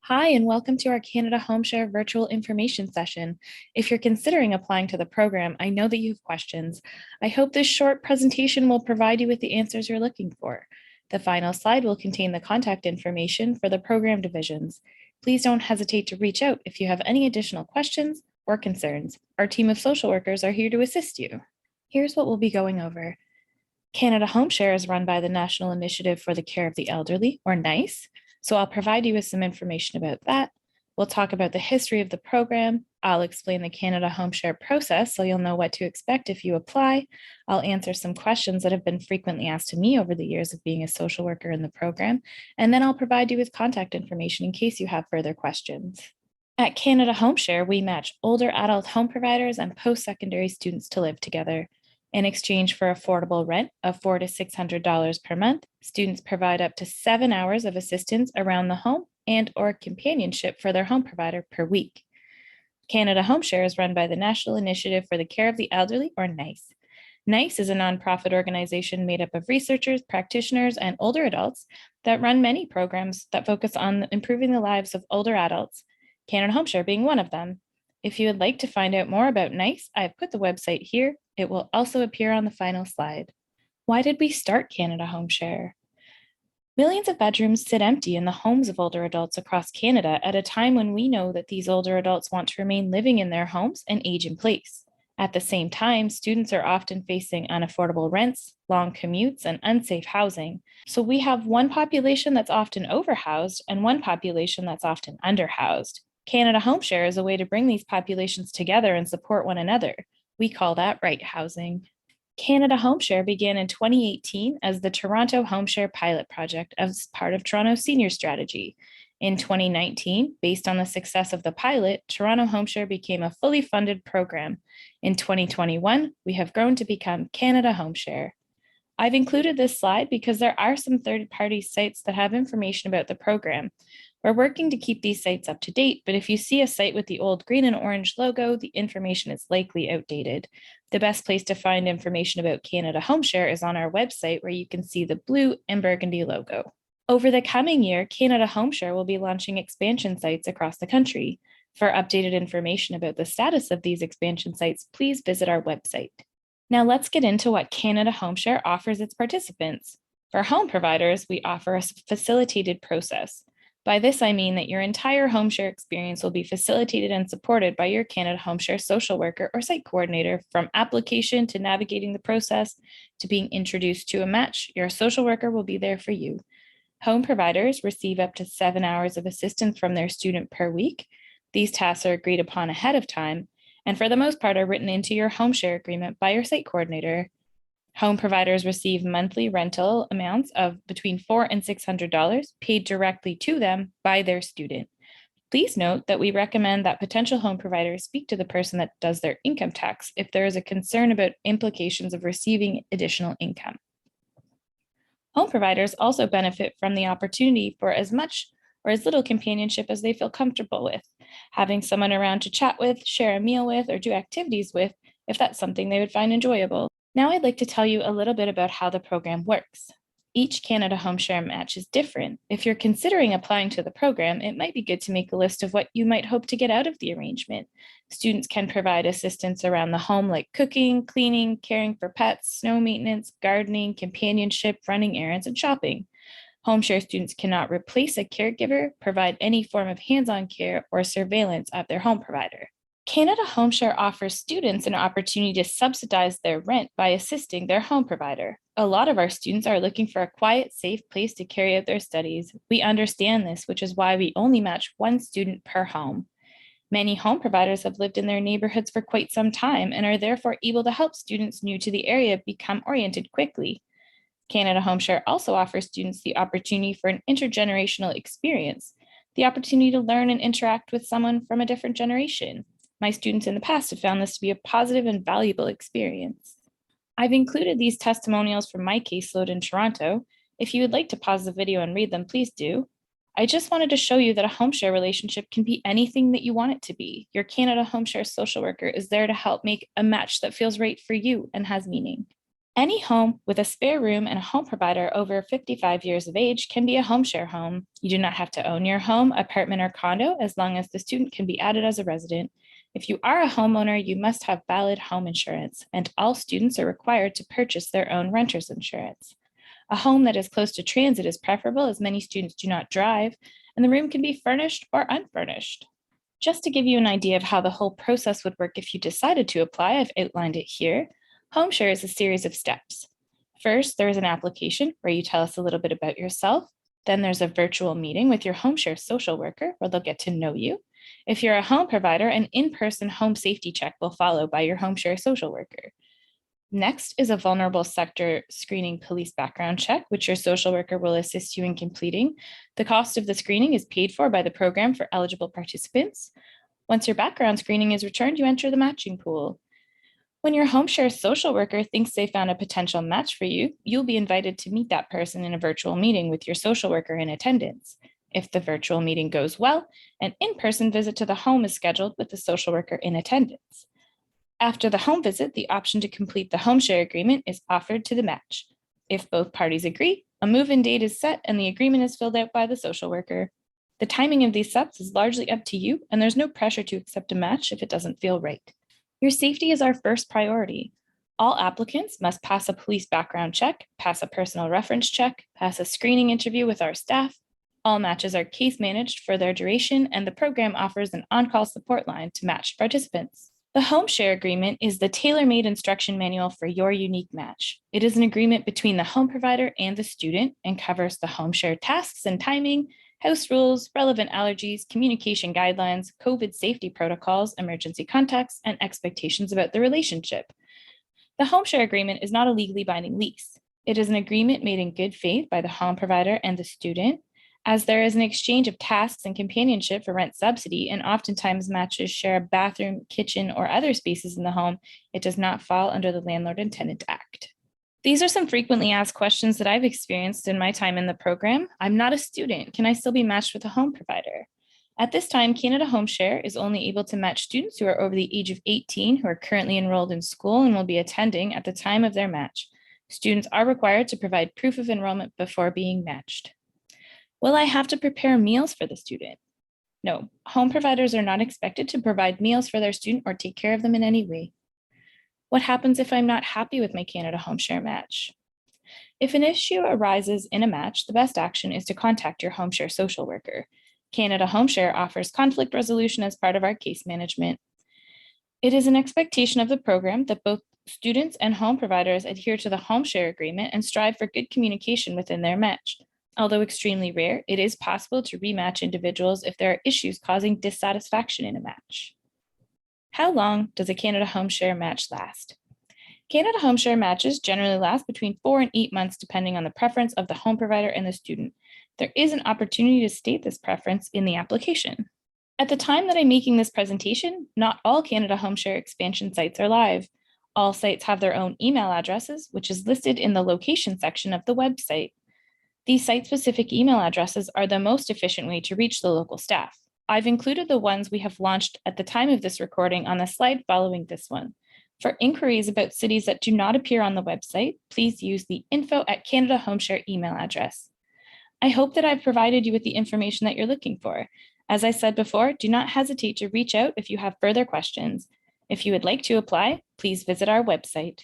Hi, and welcome to our Canada HomeShare virtual information session. If you're considering applying to the program, I know that you have questions. I hope this short presentation will provide you with the answers you're looking for. The final slide will contain the contact information for the program divisions. Please don't hesitate to reach out if you have any additional questions or concerns. Our team of social workers are here to assist you. Here's what we'll be going over. Canada HomeShare is run by the National Initiative for the Care of the Elderly, or NICE. So I'll provide you with some information about that. We'll talk about the history of the program. I'll explain the Canada HomeShare process so you'll know what to expect if you apply. I'll answer some questions that have been frequently asked to me over the years of being a social worker in the program. And then I'll provide you with contact information in case you have further questions. At Canada HomeShare, we match older adult home providers and post-secondary students to live together. In exchange for affordable rent of $400 to $600 per month, students provide up to 7 hours of assistance around the home and/or companionship for their home provider per week. Canada HomeShare is run by the National Initiative for the Care of the Elderly, or NICE. NICE is a nonprofit organization made up of researchers, practitioners, and older adults that run many programs that focus on improving the lives of older adults, Canada HomeShare being one of them. If you would like to find out more about NICE, I've put the website here. It will also appear on the final slide. Why did we start Canada HomeShare? Millions of bedrooms sit empty in the homes of older adults across Canada at a time when we know that these older adults want to remain living in their homes and age in place. At the same time, students are often facing unaffordable rents, long commutes, and unsafe housing. So we have one population that's often overhoused and one population that's often underhoused. Canada HomeShare is a way to bring these populations together and support one another. We call that right housing. Canada HomeShare began in 2018 as the Toronto HomeShare pilot project as part of Toronto's senior strategy. In 2019, based on the success of the pilot, Toronto HomeShare became a fully funded program. In 2021, we have grown to become Canada HomeShare. I've included this slide because there are some third-party sites that have information about the program. We're working to keep these sites up to date, but if you see a site with the old green and orange logo, the information is likely outdated. The best place to find information about Canada HomeShare is on our website, where you can see the blue and burgundy logo. Over the coming year, Canada HomeShare will be launching expansion sites across the country. For updated information about the status of these expansion sites, please visit our website. Now let's get into what Canada HomeShare offers its participants. For home providers, we offer a facilitated process. By this, I mean that your entire HomeShare experience will be facilitated and supported by your Canada HomeShare social worker or site coordinator, from application to navigating the process to being introduced to a match. Your social worker will be there for you. Home providers receive up to 7 hours of assistance from their student per week. These tasks are agreed upon ahead of time, and for the most part are written into your HomeShare agreement by your site coordinator. Home providers receive monthly rental amounts of between $400 and $600 paid directly to them by their student. Please note that we recommend that potential home providers speak to the person that does their income tax if there is a concern about implications of receiving additional income. Home providers also benefit from the opportunity for as much or as little companionship as they feel comfortable with, having someone around to chat with, share a meal with, or do activities with if that's something they would find enjoyable. Now I'd like to tell you a little bit about how the program works. Each Canada HomeShare match is different. If you're considering applying to the program, it might be good to make a list of what you might hope to get out of the arrangement. Students can provide assistance around the home like cooking, cleaning, caring for pets, snow maintenance, gardening, companionship, running errands, and shopping. HomeShare students cannot replace a caregiver, provide any form of hands-on care, or surveillance of their home provider. Canada HomeShare offers students an opportunity to subsidize their rent by assisting their home provider. A lot of our students are looking for a quiet, safe place to carry out their studies. We understand this, which is why we only match one student per home. Many home providers have lived in their neighborhoods for quite some time and are therefore able to help students new to the area become oriented quickly. Canada HomeShare also offers students the opportunity for an intergenerational experience, the opportunity to learn and interact with someone from a different generation. My students in the past have found this to be a positive and valuable experience. I've included these testimonials from my caseload in Toronto. If you would like to pause the video and read them, please do. I just wanted to show you that a HomeShare relationship can be anything that you want it to be. Your Canada HomeShare social worker is there to help make a match that feels right for you and has meaning. Any home with a spare room and a home provider over 55 years of age can be a HomeShare home. You do not have to own your home, apartment, or condo as long as the student can be added as a resident. If you are a homeowner, you must have valid home insurance, and all students are required to purchase their own renter's insurance. A home that is close to transit is preferable as many students do not drive, and the room can be furnished or unfurnished. Just to give you an idea of how the whole process would work if you decided to apply, I've outlined it here. HomeShare is a series of steps. First, there is an application where you tell us a little bit about yourself. Then there's a virtual meeting with your HomeShare social worker where they'll get to know you. If you're a home provider, an in-person home safety check will follow by your HomeShare social worker. Next is a vulnerable sector screening police background check, which your social worker will assist you in completing. The cost of the screening is paid for by the program for eligible participants. Once your background screening is returned, you enter the matching pool. When your HomeShare social worker thinks they found a potential match for you, you'll be invited to meet that person in a virtual meeting with your social worker in attendance. If the virtual meeting goes well, an in-person visit to the home is scheduled with the social worker in attendance. After the home visit, the option to complete the HomeShare agreement is offered to the match. If both parties agree, a move-in date is set and the agreement is filled out by the social worker. The timing of these steps is largely up to you, and there's no pressure to accept a match if it doesn't feel right. Your safety is our first priority. All applicants must pass a police background check, pass a personal reference check, pass a screening interview with our staff. All matches are case managed for their duration, and the program offers an on-call support line to matched participants. The HomeShare agreement is the tailor-made instruction manual for your unique match. It is an agreement between the home provider and the student and covers the HomeShare tasks and timing, house rules, relevant allergies, communication guidelines, COVID safety protocols, emergency contacts, and expectations about the relationship. The HomeShare agreement is not a legally binding lease. It is an agreement made in good faith by the home provider and the student, as there is an exchange of tasks and companionship for rent subsidy, and oftentimes matches share a bathroom, kitchen, or other spaces in the home. It does not fall under the Landlord and Tenant Act. These are some frequently asked questions that I've experienced in my time in the program. I'm not a student. Can I still be matched with a home provider? At this time, Canada HomeShare is only able to match students who are over the age of 18 who are currently enrolled in school and will be attending at the time of their match. Students are required to provide proof of enrollment before being matched. Will I have to prepare meals for the student? No, home providers are not expected to provide meals for their student or take care of them in any way. What happens if I'm not happy with my Canada HomeShare match? If an issue arises in a match, the best action is to contact your HomeShare social worker. Canada HomeShare offers conflict resolution as part of our case management. It is an expectation of the program that both students and home providers adhere to the HomeShare agreement and strive for good communication within their match. Although extremely rare, it is possible to rematch individuals if there are issues causing dissatisfaction in a match. How long does a Canada HomeShare match last? Canada HomeShare matches generally last between 4 and 8 months, depending on the preference of the home provider and the student. There is an opportunity to state this preference in the application. At the time that I'm making this presentation, not all Canada HomeShare expansion sites are live. All sites have their own email addresses, which is listed in the location section of the website. These site-specific email addresses are the most efficient way to reach the local staff. I've included the ones we have launched at the time of this recording on the slide following this one. For inquiries about cities that do not appear on the website, please use the info@Canada HomeShare email address. I hope that I've provided you with the information that you're looking for. As I said before, do not hesitate to reach out if you have further questions. If you would like to apply, please visit our website.